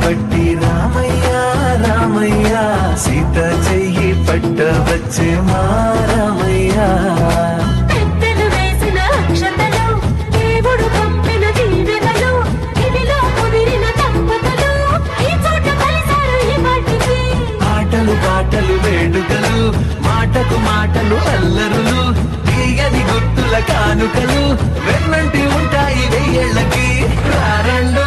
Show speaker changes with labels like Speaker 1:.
Speaker 1: పట్టి రామయ్య రామయ్య సీత చెయ్యి పట్ట వచ్చే మా రామయ్య
Speaker 2: పెద్దలు వేసిన అక్షతలు దేవుడు పంపిన దీవెనలు ఇవిలో కుదిరిన దంపతులు ఈ చోట కలిసారు ఈ పాటికి
Speaker 1: ఆటలు పాటలు వేడుకలు మాటకు మాటలు అల్లరులు తీయని గుర్తుల కానుకలు వెన్నంటి ఉంటాయి వెయ్యేళ్ళకి రారండు